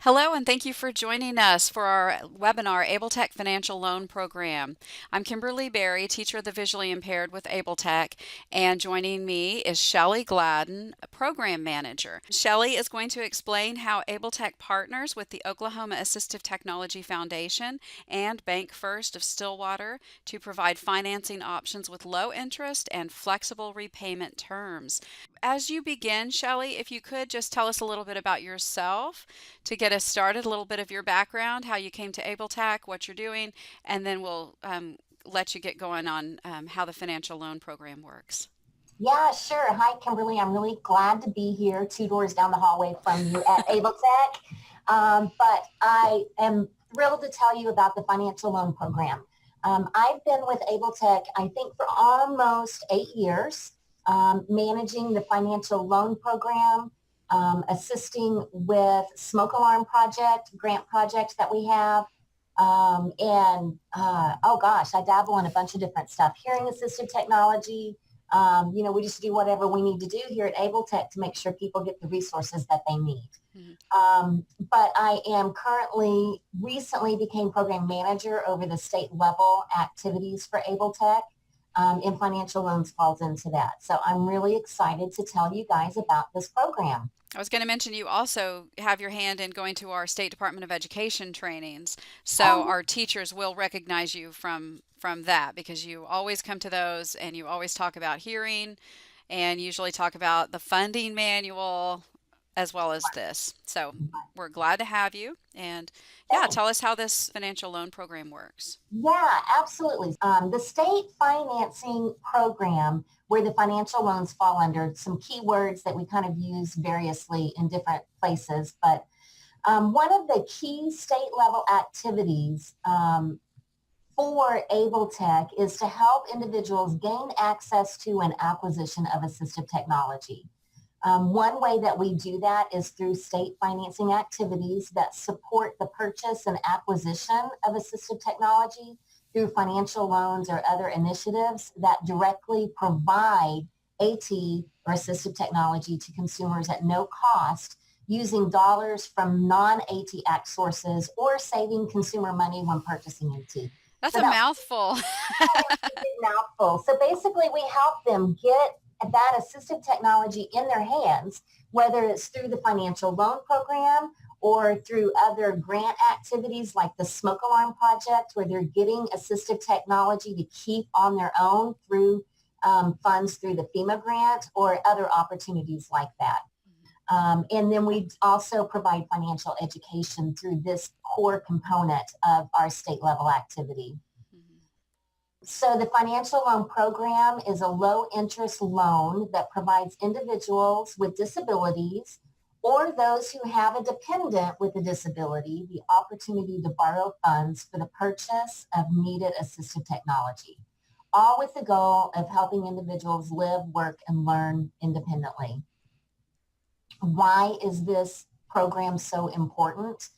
Hello, and thank you for joining us for our webinar, AbleTech Financial Loan Program. I'm Kimberly Berry, teacher of the visually impaired with AbleTech, and joining me is Shelley Gladden, a program manager. Shelley is going to explain how AbleTech partners with the Oklahoma Assistive Technology Foundation and BancFirst of Stillwater to provide financing options with low interest and flexible repayment terms. As you begin, Shelley, if you could just tell us a little bit about yourself to get us started, a little bit of your background, how you came to AbleTech, what you're doing, and then we'll let you get going on how the financial loan program works. Yeah, sure. Hi, Kimberly. I'm really glad to be here, two doors down the hallway from you at AbleTech. But I am thrilled to tell you about the financial loan program. I've been with AbleTech, I think, for almost 8 years, managing the financial loan program, assisting with smoke alarm project, grant projects that we have. Oh gosh, I dabble in a bunch of different stuff. Hearing assistive technology, we just do whatever we need to do here at AbleTech to make sure people get the resources that they need. Mhm. But I am recently became program manager over the state level activities for AbleTech, and financial loans falls into that. So I'm really excited to tell you guys about this program. I was going to mention you also have your hand in going to our State Department of Education trainings, so Oh, our teachers will recognize you from that because you always come to those and you always talk about hearing and usually talk about the funding manual as well as this. So we're glad to have you. And yeah, thanks. tell us how this financial loan program works. Yeah, absolutely. The state financing program, where the financial loans fall under, some key words that we kind of use variously in different places. But one of the key state level activities for AbleTech is to help individuals gain access to and acquisition of assistive technology. One way that we do that is through state financing activities that support the purchase and acquisition of assistive technology through financial loans or other initiatives that directly provide AT or assistive technology to consumers at no cost using dollars from non-AT Act sources or saving consumer money when purchasing AT. That's So a that's mouthful. a big mouthful. So basically, we help them get that assistive technology in their hands, whether it's through the financial loan program or through other grant activities like the smoke alarm project, where they're getting assistive technology to keep on their own through funds through the FEMA grant or other opportunities like that. And then we also provide financial education through this core component of our state level activity. Mhm. So the financial loan program is a low interest loan that provides individuals with disabilities or those who have a dependent with a disability the opportunity to borrow funds for the purchase of needed assistive technology, all with the goal of helping individuals live, work, and learn independently. Why is this program so important?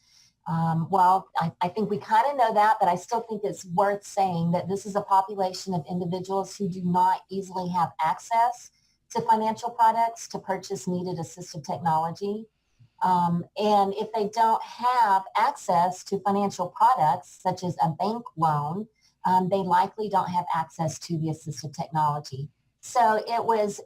I think we kind of know that, but I still think it's worth saying that this is a population of individuals who do not easily have access to financial products to purchase needed assistive technology. And if they don't have access to financial products, such as a bank loan, they likely don't have access to the assistive technology. So it was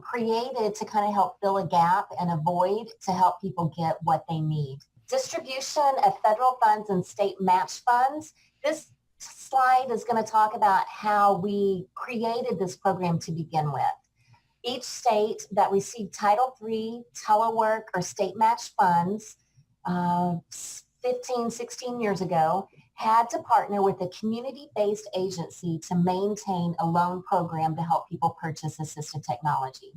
created to kind of help fill a gap and a void to help people get what they need. Distribution of federal funds and state match funds. This slide is going to talk about how we created this program to begin with. Each state that received Title III, telework, or state match funds 15, 16 years ago had to partner with a community-based agency to maintain a loan program to help people purchase assistive technology.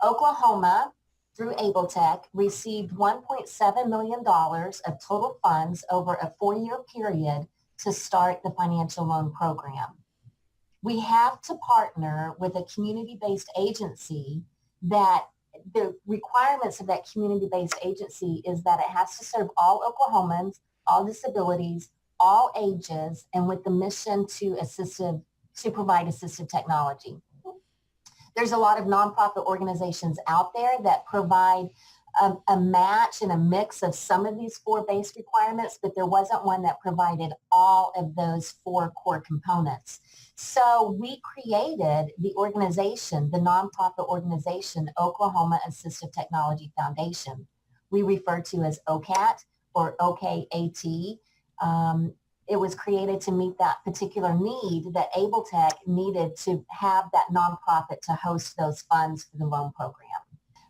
Oklahoma, through AbleTech, received $1.7 million of total funds over a 4-year period to start the financial loan program. We have to partner with a community-based agency that the requirements of that community-based agency is that it has to serve all Oklahomans, all disabilities, all ages, and with the mission to provide assistive technology. There's a lot of nonprofit organizations out there that provide a match and a mix of some of these four base requirements, but there wasn't one that provided all of those four core components. So we created the organization, the nonprofit organization, Oklahoma Assistive Technology Foundation. We refer to as OkAT or OkAT. It was created to meet that particular need that AbleTech needed to have that nonprofit to host those funds for the loan program.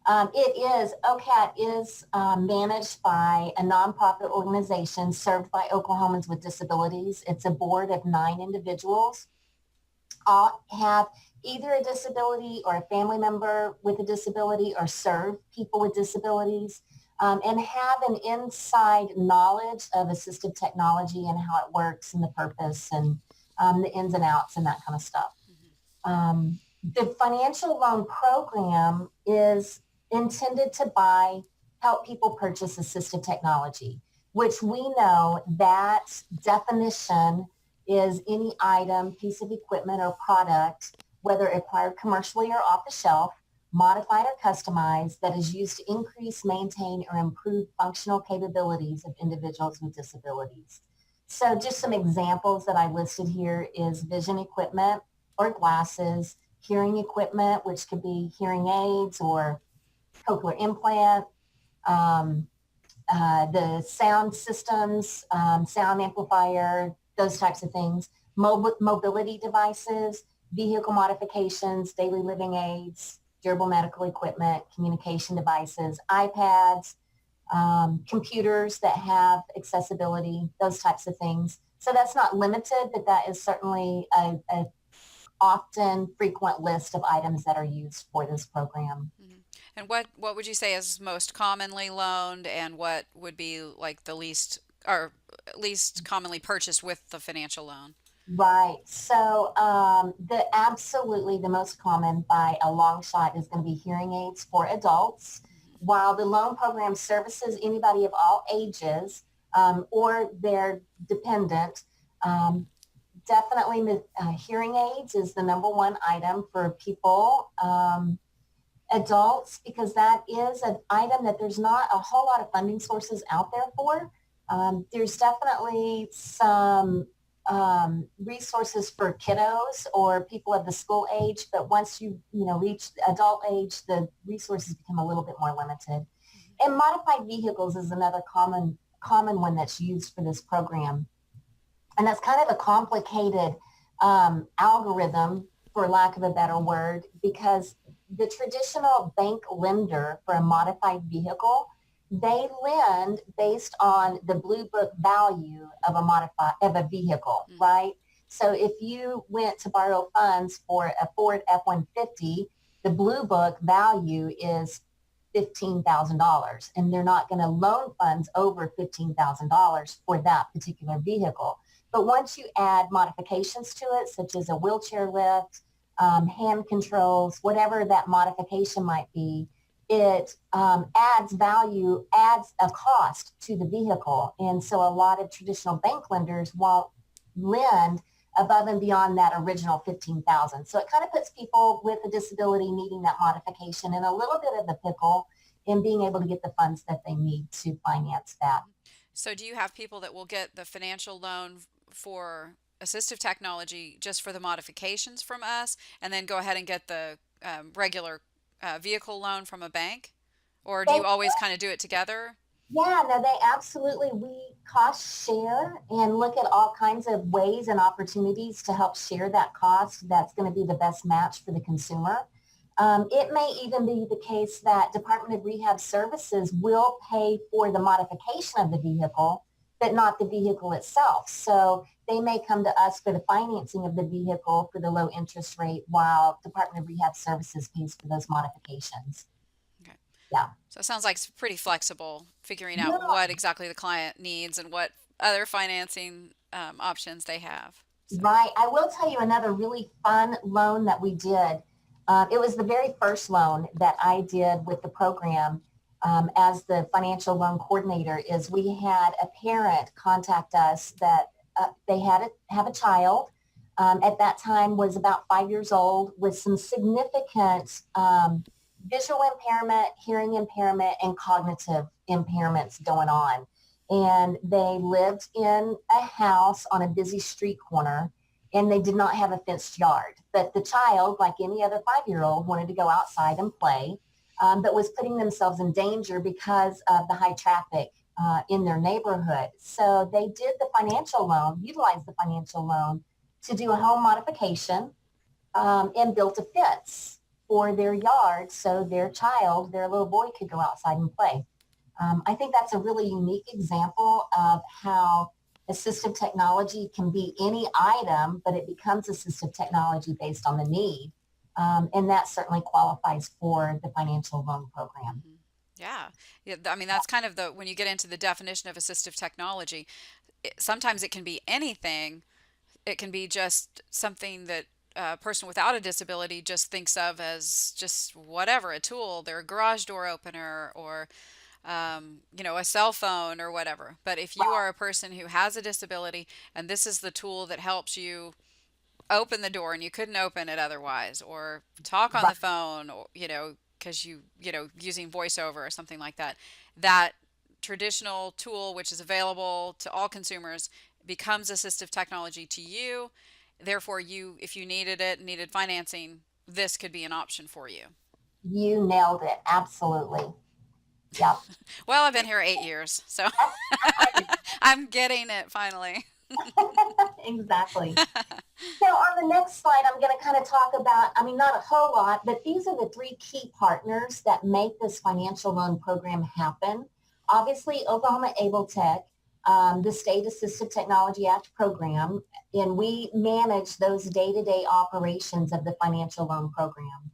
OkAT is managed by a nonprofit organization served by Oklahomans with disabilities. It's a board of 9 individuals. All have either a disability or a family member with a disability or serve people with disabilities, and have an inside knowledge of assistive technology and how it works and the purpose and the ins and outs and that kind of stuff. The financial loan program is intended to help people purchase assistive technology, which we know that definition is any item, piece of equipment, or product, whether acquired commercially or off the shelf, modified or customized, that is used to increase, maintain, or improve functional capabilities of individuals with disabilities. So just some examples that I listed here is vision equipment or glasses, hearing equipment, which could be hearing aids or cochlear implant, the sound systems, sound amplifier, those types of things, mobility devices, vehicle modifications, daily living aids, durable medical equipment, communication devices, iPads, computers that have accessibility, those types of things. So that's not limited, but that is certainly a often frequent list of items that are used for this program. Mm-hmm. And what would you say is most commonly loaned, and what would be like the least or least commonly purchased with the financial loan? Right. So absolutely the most common by a long shot is going to be hearing aids for adults, while the loan program services anybody of all ages or their dependent. Definitely hearing aids is the number one item for people, adults, because that is an item that there's not a whole lot of funding sources out there for. There's definitely some resources for kiddos or people of the school age, but once you reach adult age, the resources become a little bit more limited. And modified vehicles is another common one that's used for this program. And that's kind of a complicated algorithm, for lack of a better word, because the traditional bank lender for a modified vehicle, they lend based on the blue book value of a vehicle, right? So if you went to borrow funds for a Ford F-150, the blue book value is $15,000, and they're not going to loan funds over $15,000 for that particular vehicle. But once you add modifications to it, such as a wheelchair lift, hand controls, whatever that modification might be, it adds value, adds a cost to the vehicle. And so a lot of traditional bank lenders won't lend above and beyond that original $15,000. So it kind of puts people with a disability needing that modification in a little bit of the pickle in being able to get the funds that they need to finance that. So do you have people that will get the financial loan for assistive technology just for the modifications from us, and then go ahead and get the regular vehicle loan from a bank? Or do They you always kind of do it together? Yeah, no, they absolutely, we cost share and look at all kinds of ways and opportunities to help share that cost that's going to be the best match for the consumer. It may even be the case that Department of Rehab Services will pay for the modification of the vehicle, but not the vehicle itself. So they may come to us for the financing of the vehicle for the low interest rate, while Department of Rehab Services pays for those modifications. Okay. Yeah. So it sounds like it's pretty flexible, figuring out Yeah. what exactly the client needs and what other financing options they have. So, Right. I will tell you another really fun loan that we did. It was the very first loan that I did with the program as the financial loan coordinator. Is we had a parent contact us that they have a child, at that time was about 5 years old, with some significant visual impairment, hearing impairment, and cognitive impairments going on. And they lived in a house on a busy street corner, and they did not have a fenced yard. But the child, like any other 5-year-old, wanted to go outside and play, but was putting themselves in danger because of the high traffic in their neighborhood. So they did the financial loan, utilized the financial loan to do a home modification, and built a fence for their yard so their child, their little boy, could go outside and play. I think that's a really unique example of how assistive technology can be any item, but it becomes assistive technology based on the need. And that certainly qualifies for the financial loan program. Mhm. Yeah. Yeah. I mean, that's kind of the, when you get into the definition of assistive technology, sometimes it can be anything. It can be just something that a person without a disability just thinks of as just whatever, a tool, their garage door opener, or a cell phone or whatever. But if you are a person who has a disability and this is the tool that helps you open the door and you couldn't open it otherwise, or talk on Right. the phone, or, because using voiceover or something like that, that traditional tool, which is available to all consumers, becomes assistive technology to you. Therefore, if you needed financing, this could be an option for you. You nailed it. Absolutely. Yep. Well, I've been here 8 years, so I'm getting it finally. Exactly. So on the next slide, I'm going to kind of talk about, I mean, not a whole lot, but these are the three key partners that make this financial loan program happen. Obviously, Oklahoma Able Tech, the State Assistive Technology Act program, and we manage those day-to-day operations of the financial loan program.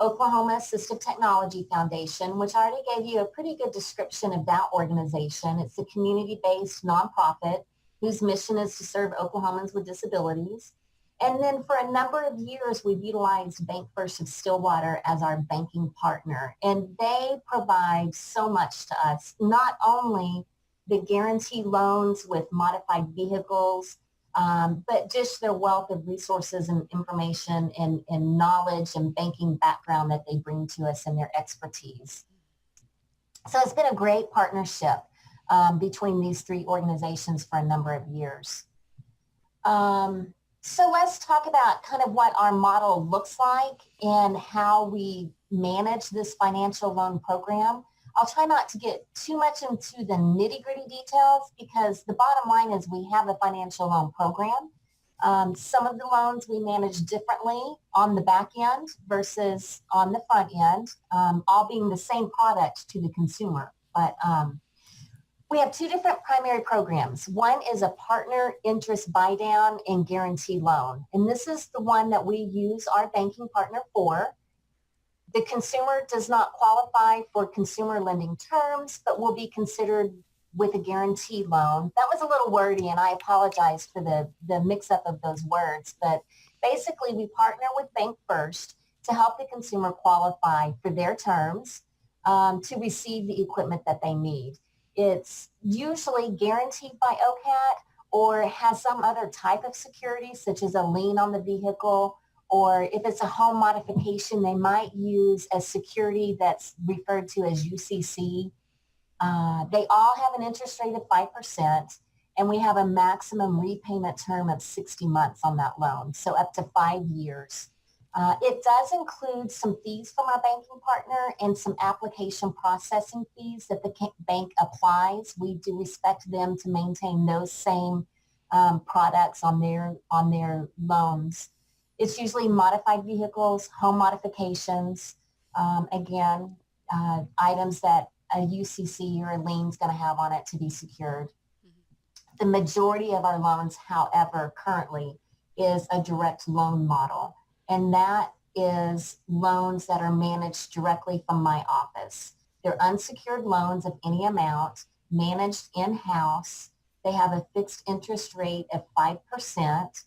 Oklahoma Assistive Technology Foundation, which I already gave you a pretty good description of that organization. It's a community-based nonprofit whose mission is to serve Oklahomans with disabilities. And then for a number of years, we've utilized BancFirst of Stillwater as our banking partner. And they provide so much to us, not only the guarantee loans with modified vehicles, but just their wealth of resources and information and knowledge and banking background that they bring to us and their expertise. So it's been a great partnership between these three organizations for a number of years. So let's talk about kind of what our model looks like and how we manage this financial loan program. I'll try not to get too much into the nitty-gritty details because the bottom line is we have a financial loan program. Some of the loans we manage differently on the back end versus on the front end, all being the same product to the consumer. But we have two different primary programs. One is a partner interest buy down and guarantee loan. And this is the one that we use our banking partner for. The consumer does not qualify for consumer lending terms, but will be considered with a guarantee loan. That was a little wordy, and I apologize for the mix-up of those words. But basically, we partner with BancFirst to help the consumer qualify for their terms to receive the equipment that they need. It's usually guaranteed by OkAT or has some other type of security, such as a lien on the vehicle, or if it's a home modification, they might use a security that's referred to as UCC. They all have an interest rate of 5%, and we have a maximum repayment term of 60 months on that loan, so up to 5 years. It does include some fees from our banking partner and some application processing fees that the bank applies. We do expect them to maintain those same products on their loans. It's usually modified vehicles, home modifications, again, items that a UCC or a lien is going to have on it to be secured. The majority of our loans, however, currently is a direct loan model. And that is loans that are managed directly from my office. They're unsecured loans of any amount, managed in-house. They have a fixed interest rate of 5%.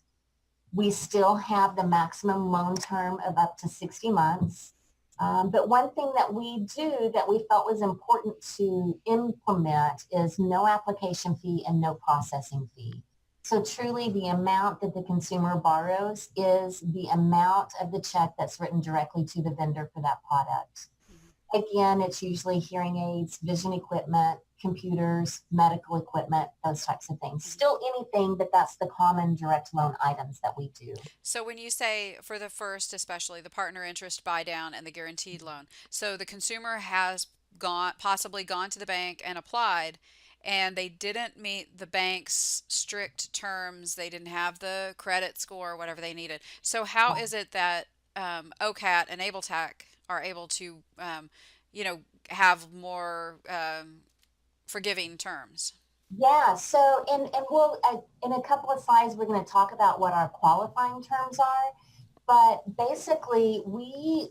We still have the maximum loan term of up to 60 months. But one thing that we do that we felt was important to implement is no application fee and no processing fee. So truly the amount that the consumer borrows is the amount of the check that's written directly to the vendor for that product. Again, it's usually hearing aids, vision equipment, computers, medical equipment, those types of things. Mhm. Still anything, but that's the common direct loan items that we do. So when you say for the first, especially the partner interest buy down and the guaranteed loan, so the consumer has possibly gone to the bank and applied, and they didn't meet the bank's strict terms. They didn't have the credit score, whatever they needed. So how is it that OkAT and AbleTac are able to, you know, have more forgiving terms? Yeah, so and we'll in a couple of slides we're going to talk about what our qualifying terms are. But basically, we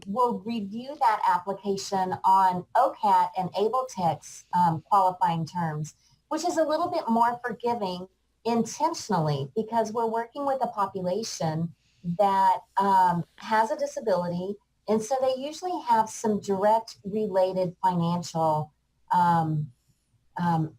will review that application on OkAT and AbleTech's qualifying terms, which is a little bit more forgiving intentionally because we're working with a population that has a disability. And so they usually have some direct related financial um,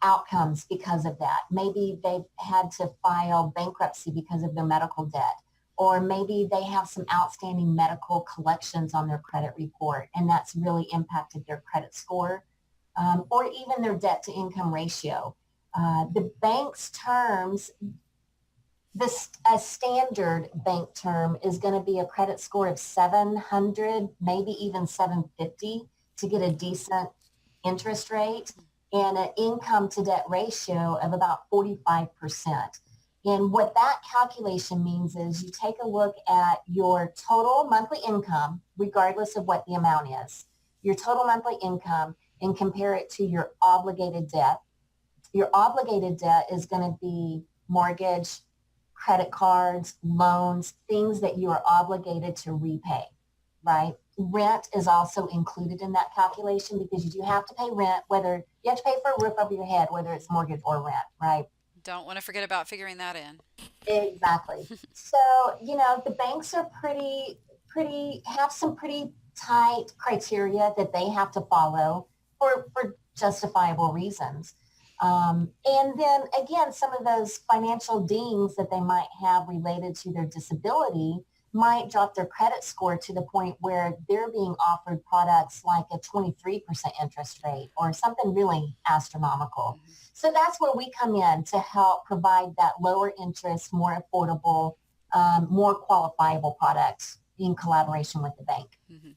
outcomes because of that. Maybe they've had to file bankruptcy because of their medical debt, or maybe they have some outstanding medical collections on their credit report, and that's really impacted their credit score, or even their debt to income ratio. The bank's terms, this a standard bank term is going to be a credit score of 700, maybe even 750 to get a decent interest rate and an income to debt ratio of about 45%. And what that calculation means is you take a look at your total monthly income, regardless of what the amount is, your total monthly income, and compare it to your obligated debt. Your obligated debt is going to be mortgage, credit cards, loans, things that you are obligated to repay, right? Rent is also included in that calculation because you do have to pay rent, whether you have to pay for a roof over your head, whether it's mortgage or rent, right? Don't want to forget about figuring that in. Exactly. So, the banks are have some pretty tight criteria that they have to follow for justifiable reasons. And then again, some of those financial dings that they might have related to their disability might drop their credit score to the point where they're being offered products like a 23% interest rate or something really astronomical. Hmm. So that's where we come in to help provide that lower interest, more affordable, more qualifiable products in collaboration with the bank. Hmm.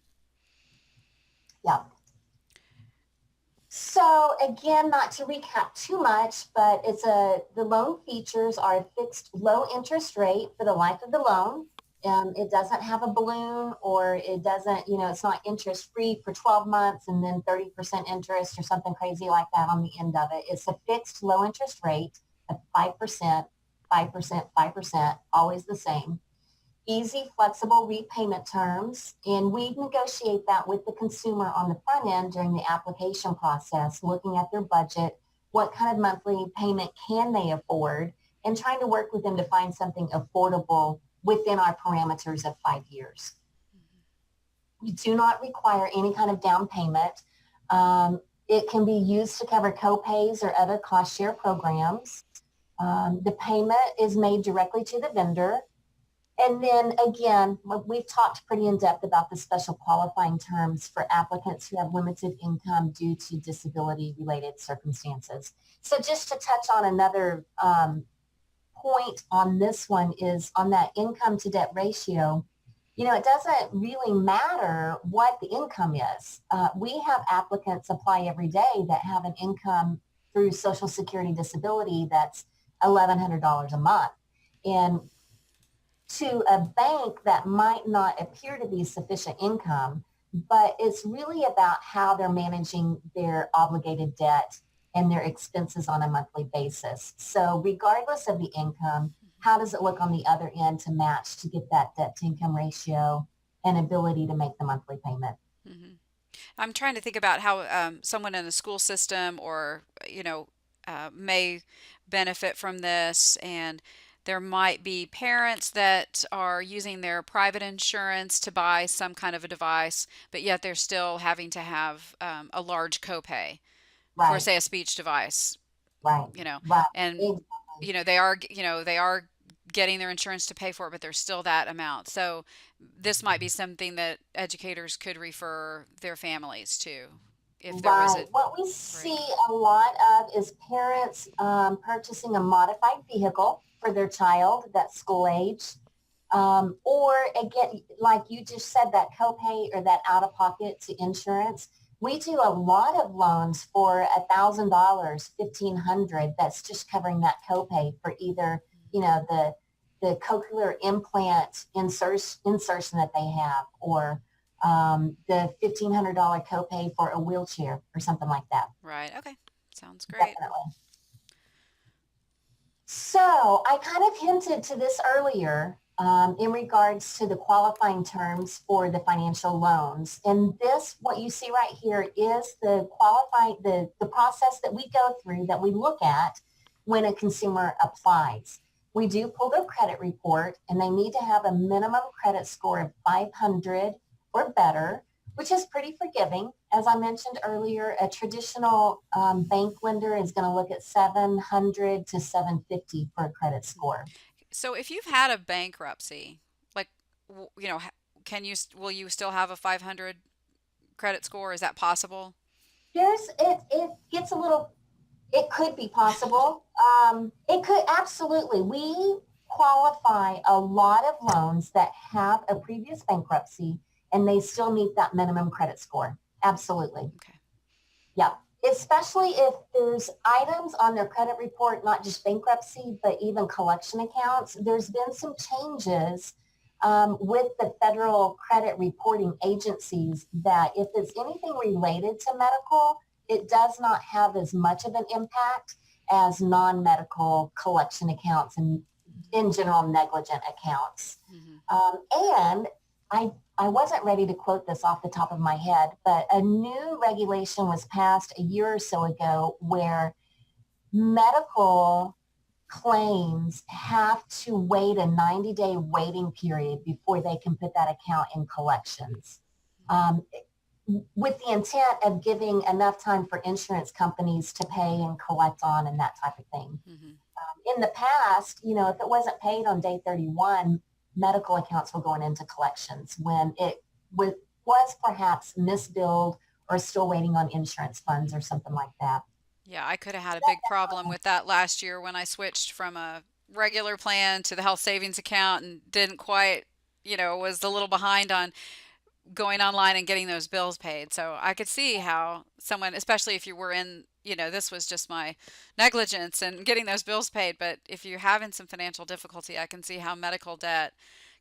Yeah. So again, not to recap too much, but the loan features are a fixed low interest rate for the life of the loan. It doesn't have a balloon or it doesn't, it's not interest free for 12 months and then 30% interest or something crazy like that on the end of it. It's a fixed low interest rate of 5%, 5%, 5%, always the same. Easy, flexible repayment terms, and we negotiate that with the consumer on the front end during the application process, looking at their budget, what kind of monthly payment can they afford, and trying to work with them to find something affordable within our parameters of 5 years. We do not require any kind of down payment. It can be used to cover co-pays or other cost share programs. The payment is made directly to the vendor. And then again, we've talked pretty in depth about the special qualifying terms for applicants who have limited income due to disability related circumstances. So just to touch on another point on this one is on that income to debt ratio, it doesn't really matter what the income is. We have applicants apply every day that have an income through Social Security disability that's $1,100 a month. And to a bank that might not appear to be sufficient income, but it's really about how they're managing their obligated debt and their expenses on a monthly basis. So regardless of the income, how does it look on the other end to match to get that debt to income ratio and ability to make the monthly payment? Hmm. I'm trying to think about how someone in the school system or, may benefit from this. And there might be parents that are using their private insurance to buy some kind of a device, but yet they're still having to have a large copay for, Right, say, a speech device, right, you know, right. and Exactly. they are getting their insurance to pay for it, but there's still that amount. So this might be something that educators could refer their families to if there was Right. a What we break. see a lot of is parents purchasing a modified vehicle for their child that's school age. Or again, like you just said, that copay or that out of pocket to insurance. We do a lot of loans for $1,000, 1,500. That's just covering that copay for either, the cochlear implant insertion that they have, or the $1,500 copay for a wheelchair or something like that. Right. Okay. Sounds great. Definitely. So I kind of hinted to this earlier in regards to the qualifying terms for the financial loans. And this, what you see right here, is the process that we go through, that we look at when a consumer applies. We do pull their credit report, and they need to have a minimum credit score of 500 or better, which is pretty forgiving. As I mentioned earlier, a traditional bank lender is going to look at 700 to 750 for a credit score. So if you've had a bankruptcy, like, will you still have a 500 credit score? Is that possible? It gets a little, it could be possible. It could absolutely. We qualify a lot of loans that have a previous bankruptcy and they still meet that minimum credit score. Absolutely. Okay. Yeah, especially if there's items on their credit report, not just bankruptcy, but even collection accounts. There's been some changes with the federal credit reporting agencies that if it's anything related to medical, it does not have as much of an impact as non-medical collection accounts and in general negligent accounts. Hmm. And I wasn't ready to quote this off the top of my head, but a new regulation was passed a year or so ago where medical claims have to wait a 90-day waiting period before they can put that account in collections. Um, with the intent of giving enough time for insurance companies to pay and collect on and that type of thing. Hmm. In the past, if it wasn't paid on day 31, medical accounts were going into collections when it was perhaps misbilled or still waiting on insurance funds or something like that. Yeah, I could have had a big problem with that last year when I switched from a regular plan to the health savings account and didn't quite, was a little behind on going online and getting those bills paid. So I could see how someone, especially if you were in, this was just my negligence and getting those bills paid. But if you're having some financial difficulty, I can see how medical debt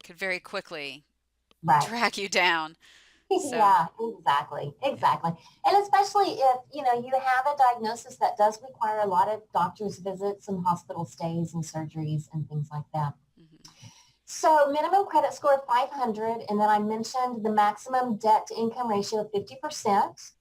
could very quickly Right. drag you down. So, Yeah, exactly. yeah. Exactly. And especially if, you have a diagnosis that does require a lot of doctor's visits and hospital stays and surgeries and things like that. Hmm. So minimum credit score of 500, and then I mentioned the maximum debt to income ratio of 50%.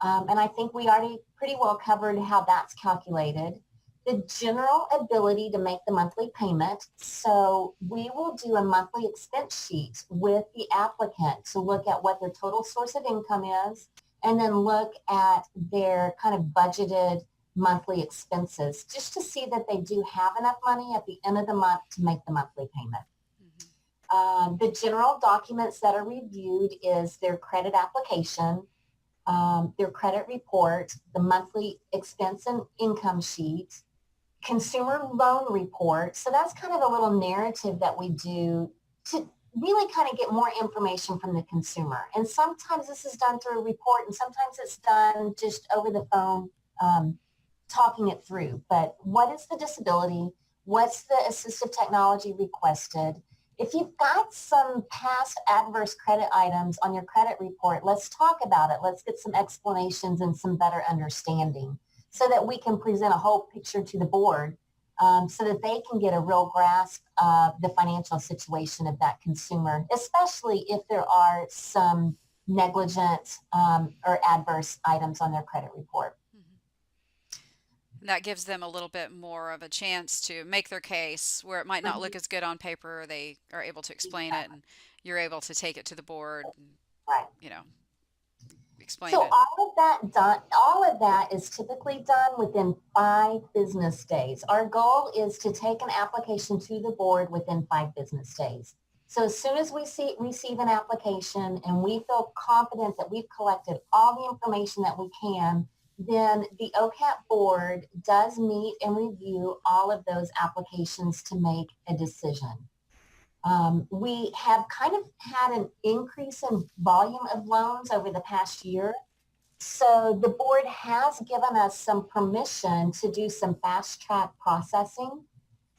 And I think we already pretty well covered how that's calculated. The general ability to make the monthly payment. So we will do a monthly expense sheet with the applicant to look at what their total source of income is, and then look at their kind of budgeted monthly expenses, just to see that they do have enough money at the end of the month to make the monthly payment. Hmm. The general documents that are reviewed is their credit application, their credit report, the monthly expense and income sheet, consumer loan report. So that's kind of a little narrative that we do to really kind of get more information from the consumer. And sometimes this is done through a report and sometimes it's done just over the phone, talking it through. But what is the disability? What's the assistive technology requested? If you've got some past adverse credit items on your credit report, let's talk about it. Let's get some explanations and some better understanding so that we can present a whole picture to the board, so that they can get a real grasp of the financial situation of that consumer, especially if there are some negligent or adverse items on their credit report. Hmm. And that gives them a little bit more of a chance to make their case where it might not look as good on paper. They are able to explain it and you're able to take it to the board and, Right. you know, Explain So it. all of that is typically done within 5 business days. Our goal is to take an application to the board within 5 business days. So as soon as we receive an application and we feel confident that we've collected all the information that we can, then the OkAT board does meet and review all of those applications to make a decision. We have kind of had an increase in volume of loans over the past year. So the board has given us some permission to do some fast track processing.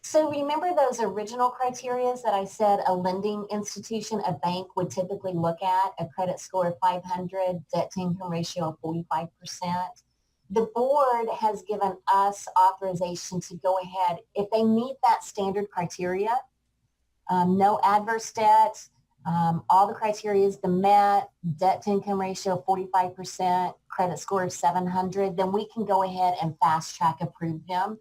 So remember those original criteria that I said a lending institution, a bank would typically look at, a credit score of 500, debt to income ratio of 45%. The board has given us authorization to go ahead, if they meet that standard criteria, no adverse debt, all the criteria is the met, debt to income ratio of 45%, credit score of 700, then we can go ahead and fast track approve them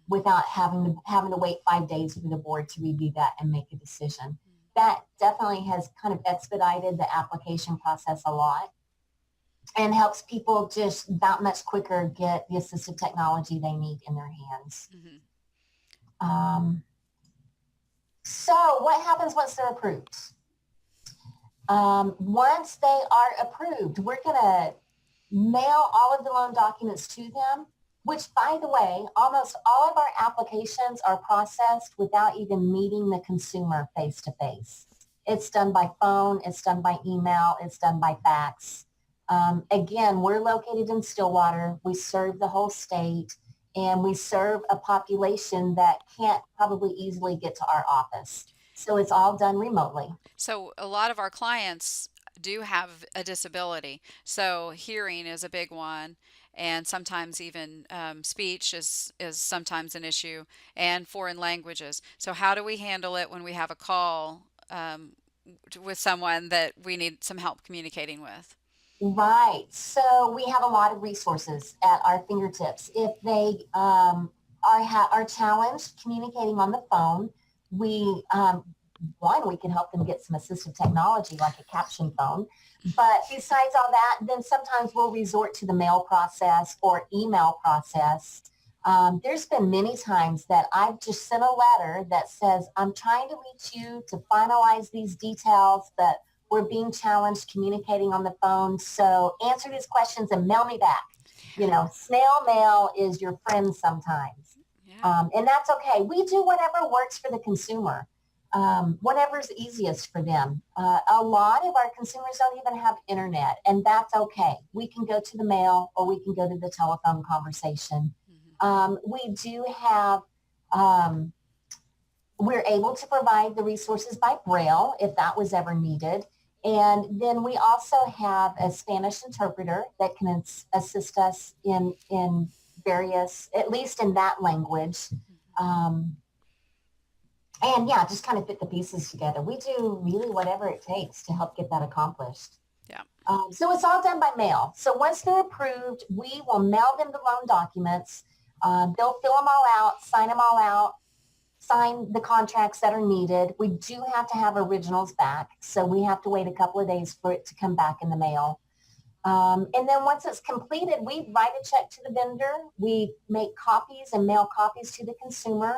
without having to wait 5 days for the board to review that and make a decision. That definitely has kind of expedited the application process a lot and helps people just that much quicker get the assistive technology they need in their hands. So what happens once they're approved? Once they are approved, we're going to mail all of the loan documents to them, which, by the way, almost all of our applications are processed without even meeting the consumer face-to-face. It's done by phone, it's done by email, it's done by fax. Again, we're located in Stillwater. We serve the whole state, and we serve a population that can't probably easily get to our office. So it's all done remotely. So a lot of our clients do have a disability. So hearing is a big one, and sometimes even speech is sometimes an issue, and foreign languages. So how do we handle it when we have a call with someone that we need some help communicating with? Right. So we have a lot of resources at our fingertips. If they are challenged communicating on the phone, we we can help them get some assistive technology like a caption phone. But besides all that, then sometimes we'll resort to the mail process or email process. There's been many times that I've just sent a letter that says, I'm trying to reach you to finalize these details, but we're being challenged communicating on the phone. So answer these questions and mail me back. You know, snail mail is your friend sometimes. Yeah. And that's okay. We do whatever works for the consumer, whatever's easiest for them. A lot of our consumers don't even have internet, and that's okay. We can go to the mail or we can go to the telephone conversation. We do have we're able to provide the resources by Braille if that was ever needed. And then we also have a Spanish interpreter that can assist us in various, at least in that language. And yeah, just kind of fit the pieces together. We do really whatever it takes to help get that accomplished. Yeah. So it's all done by mail. So once they're approved, we will mail them the loan documents. They'll fill them all out, sign them all out, sign the contracts that are needed. We do have to have originals back, so we have to wait a couple of days for it to come back in the mail. And then once it's completed, we write a check to the vendor. We make copies and mail copies to the consumer.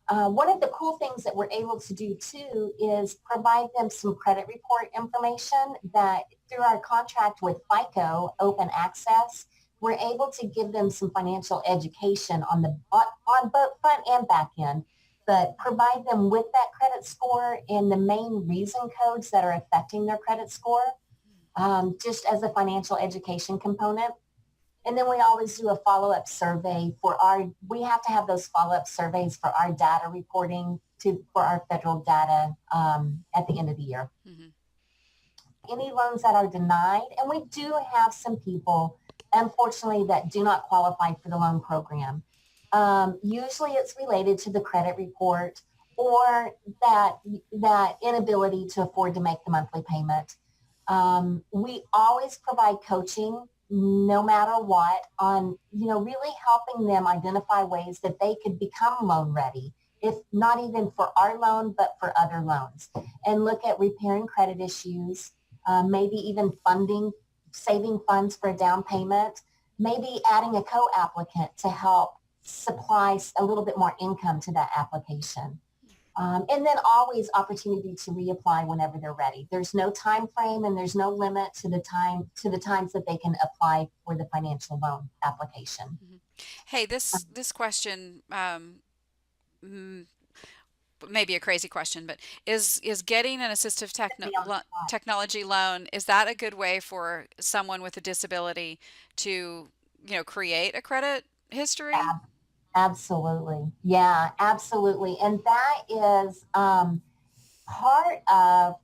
One of the cool things that we're able to do too is provide them some credit report information that through our contract with FICO Open Access, we're able to give them some financial education on both front and back end, but provide them with that credit score and the main reason codes that are affecting their credit score, just as a financial education component. And then we always do a follow-up survey we have to have those follow-up surveys for our data reporting for our federal data at the end of the year. Any loans that are denied, and we do have some people, unfortunately, that do not qualify for the loan program. Usually it's related to the credit report or that inability to afford to make the monthly payment. We always provide coaching no matter what on, really helping them identify ways that they could become loan ready, if not even for our loan, but for other loans, and look at repairing credit issues, maybe even funding saving funds for a down payment, maybe adding a co-applicant to help supply a little bit more income to that application. And then always opportunity to reapply whenever they're ready. There's no time frame and there's no limit to the times that they can apply for the financial loan application. Mhm. Hey, this question mm, maybe a crazy question, but is getting an assistive Be on the spot. technology loan, is that a good way for someone with a disability to, create a credit history? Absolutely. Yeah, absolutely. And that is part of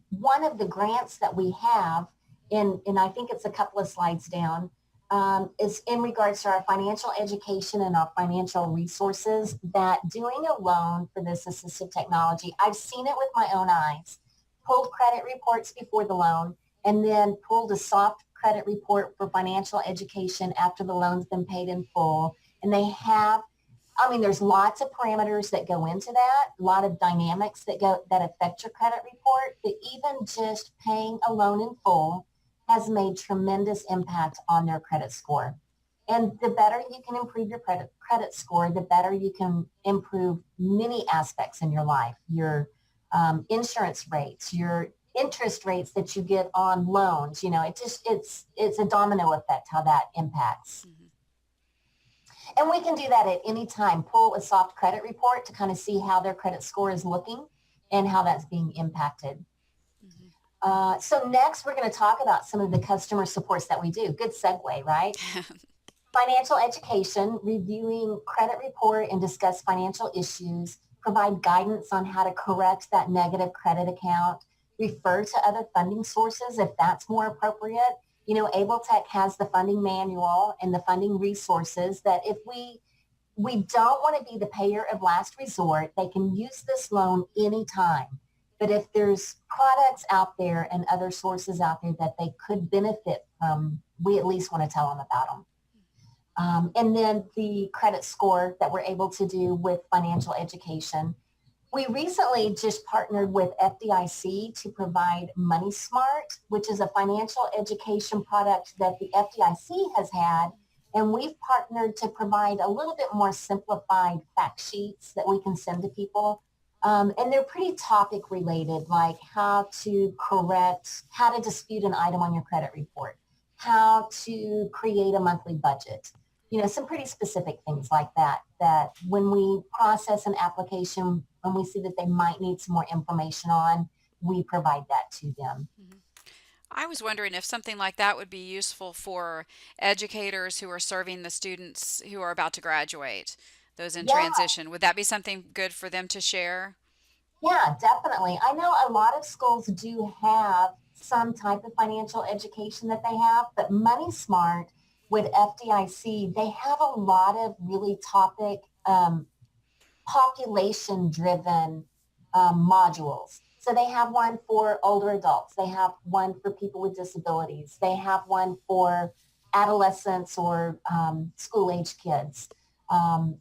one of the grants that we have and I think it's a couple of slides down, is in regards to our financial education and our financial resources, that doing a loan for this assistive technology, I've seen it with my own eyes, pulled credit reports before the loan, and then pulled a soft credit report for financial education after the loan's been paid in full. And they have, I mean, there's lots of parameters that go into that, a lot of dynamics that affect your credit report, but even just paying a loan in full has made tremendous impact on their credit score. And the better you can improve your credit score, the better you can improve many aspects in your life, your insurance rates, your interest rates that you get on loans. It's a domino effect how that impacts. Hmm. And we can do that at any time. Pull a soft credit report to kind of see how their credit score is looking and how that's being impacted. Hmm. So next, we're going to talk about some of the customer supports that we do. Good segue, right? Financial education, reviewing credit report and discuss financial issues, provide guidance on how to correct that negative credit account, refer to other funding sources if that's more appropriate. AbleTech has the funding manual and the funding resources that if we don't want to be the payer of last resort, they can use this loan anytime. But if there's products out there and other sources out there that they could benefit from, we at least want to tell them about them. And then the credit score that we're able to do with financial education. We recently just partnered with FDIC to provide Money Smart, which is a financial education product that the FDIC has had. And we've partnered to provide a little bit more simplified fact sheets that we can send to people. And they're pretty topic related, like how to dispute an item on your credit report, how to create a monthly budget, some pretty specific things like that when we process an application, when we see that they might need some more information on, we provide that to them. Hmm. I was wondering if something like that would be useful for educators who are serving the students who are about to graduate, those in Yeah, transition. Would that be something good for them to share? yeah, definitely. I know a lot of schools do have some type of financial education that they have, but Money Smart with FDIC, they have a lot of really population driven modules. So they have one for older adults. They have one for people with disabilities. They have one for adolescents or school age kids.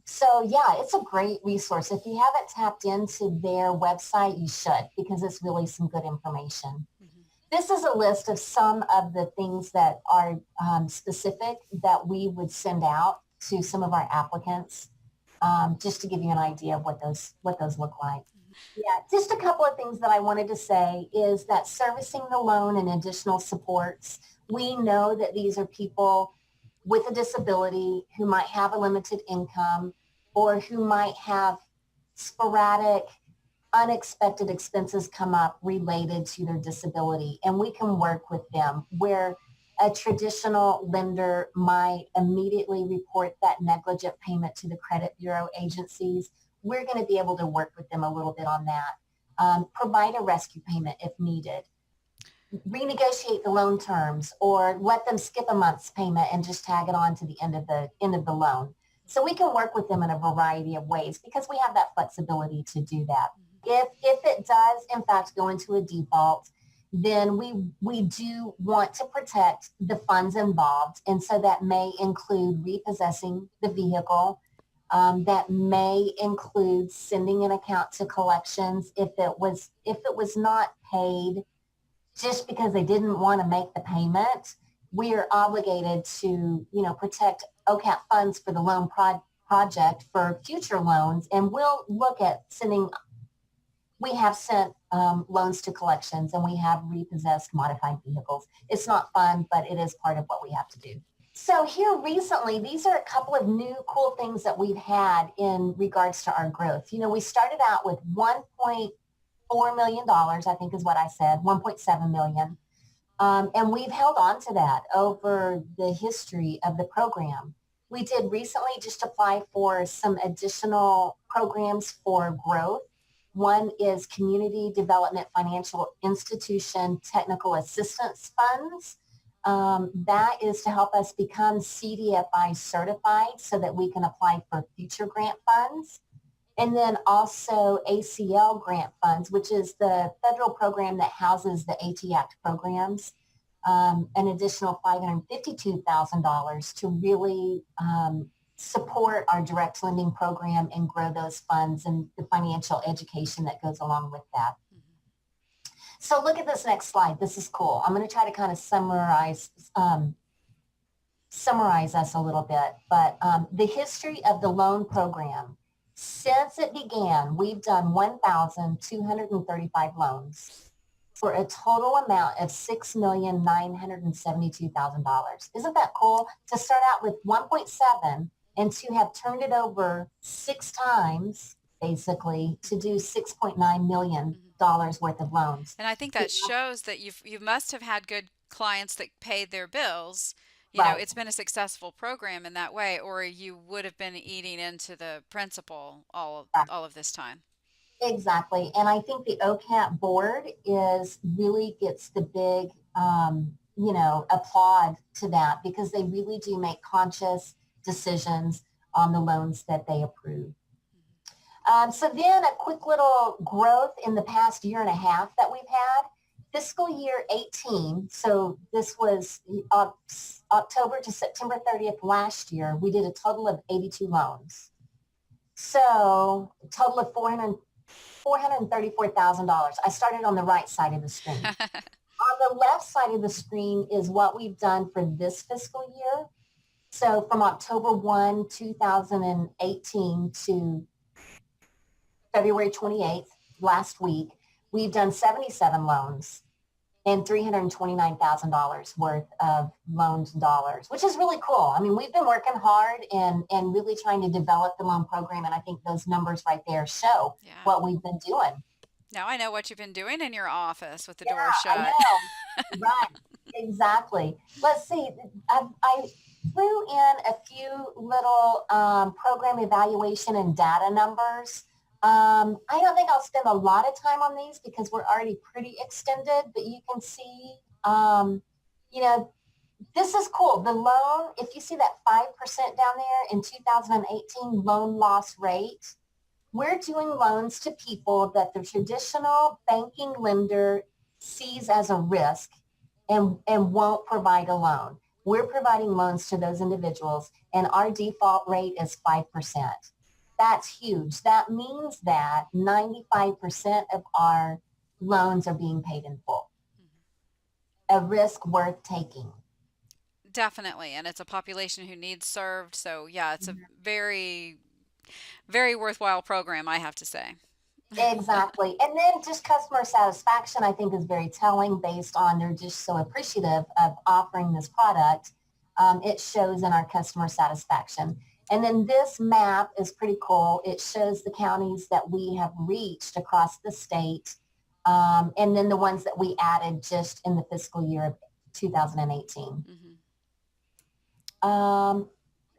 So yeah, it's a great resource. If you haven't tapped into their website, you should, because it's really some good information. Hmm. This is a list of some of the things that are specific that we would send out to some of our applicants, just to give you an idea of what those look like. Yeah, just a couple of things that I wanted to say is that servicing the loan and additional supports, we know that these are people with a disability who might have a limited income or who might have sporadic unexpected expenses come up related to their disability, and we can work with them where a traditional lender might immediately report that negligent payment to the credit bureau agencies. We're going to be able to work with them a little bit on that. Provide a rescue payment if needed. Renegotiate the loan terms or let them skip a month's payment and just tag it on to the end of the loan. So we can work with them in a variety of ways because we have that flexibility to do that. If it does in fact go into a default, then we do want to protect the funds involved, and so that may include repossessing the vehicle. That may include sending an account to collections if it was not paid just because they didn't want to make the payment. we are obligated to, protect OkAT funds for the loan project for future loans. And we'll look at we have sent loans to collections, and we have repossessed modified vehicles. It's not fun, but it is part of what we have to do. So here recently, these are a couple of new cool things that we've had in regards to our growth. We started out with $1.4 million, I think is what I said, 1.7 million. And we've held on to that over the history of the program. We did recently just apply for some additional programs for growth. One is Community Development Financial Institution Technical Assistance Funds. That is to help us become CDFI certified so that we can apply for future grant funds. And then also ACL grant funds, which is the federal program that houses the AT Act programs, an additional $552,000 to really support our direct lending program and grow those funds and the financial education that goes along with that. So look at this next slide. This is cool. I'm going to try to kind of summarize us a little bit, but the history of the loan program. Since it began, we've done 1,235 loans for a total amount of $6,972,000. Isn't that cool? To start out with 1.7 and to have turned it over 6 times, basically, to do $6.9 million worth of loans. And I think that shows that you must have had good clients that paid their bills. Right. It's been a successful program in that way, or you would have been eating into the principal all of this time. Exactly. And I think the OkAT board really gets the big, applaud to that, because they really do make conscious decisions on the loans that they approve. So then a quick little growth in the past year and a half that we've had. Fiscal year 18, so this was October to September 30th last year, we did a total of 82 loans. So a total of $434,000. I started on the right side of the screen. On the left side of the screen is what we've done for this fiscal year. So from October 1, 2018 to February 28th, last week, we've done 77 loans and $329,000 worth of loaned dollars, which is really cool. I mean, we've been working hard and really trying to develop the loan program. And I think those numbers right there show what we've been doing. Now I know what you've been doing in your office with the Yeah, door I shut. know. Right. Exactly. Let's see. I threw in a few little program evaluation and data numbers. I don't think I'll spend a lot of time on these because we're already pretty extended, but you can see, this is cool. The loan, if you see that 5% down there in 2018 loan loss rate, we're doing loans to people that the traditional banking lender sees as a risk and won't provide a loan. We're providing loans to those individuals, and our default rate is 5%. That's huge. That means that 95% of our loans are being paid in full. A risk worth taking. Definitely, and it's a population who needs served. So yeah, it's a very, very worthwhile program, I have to say. Exactly. And then just customer satisfaction, I think, is very telling based on they're just so appreciative of offering this product. It shows in our customer satisfaction. And then this map is pretty cool. It shows the counties that we have reached across the state, and then the ones that we added just in the fiscal year of 2018.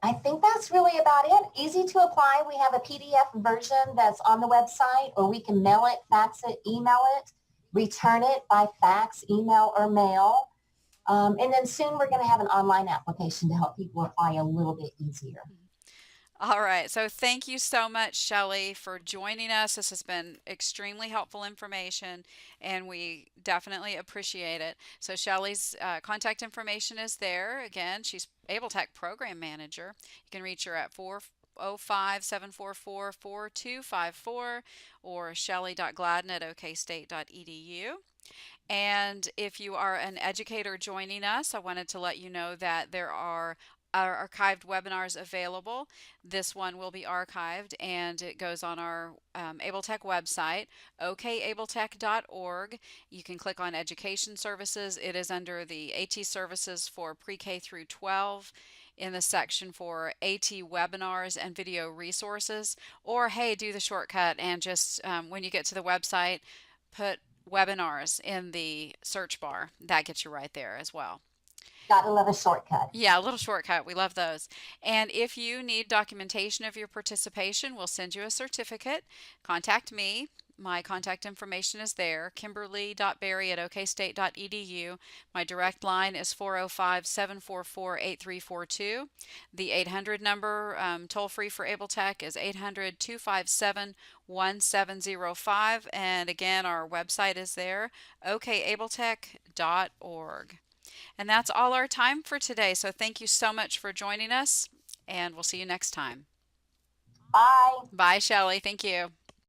I think that's really about it. Easy to apply. We have a PDF version that's on the website, or we can mail it, fax it, email it, return it by fax, email, or mail. And then soon we're going to have an online application to help people apply a little bit easier. All right. So thank you so much, Shelley, for joining us. This has been extremely helpful information, and we definitely appreciate it. So Shelley's contact information is there. Again, she's AbleTech Program Manager. You can reach her at 405-744-4254 or shelley.gladden@okstate.edu. And if you are an educator joining us, I wanted to let you know that there are our archived webinars available. This one will be archived and it goes on our AbleTech website, okabletech.org. You can click on Education Services. It is under the AT Services for Pre-K through 12 in the section for AT webinars and video resources. Or hey, do the shortcut and just when you get to the website, put webinars in the search bar. That gets you right there as well. Gotta love a shortcut. Yeah, a little shortcut. We love those. And if you need documentation of your participation, we'll send you a certificate. Contact me. My contact information is there, kimberly.berry@okstate.edu. My direct line is 405-744-8342. The 800 number, toll free for AbleTech, is 800-257-1705. And again, our website is there, okabletech.org. And that's all our time for today. So thank you so much for joining us, and we'll see you next time. Bye. Bye, Shelley. Thank you.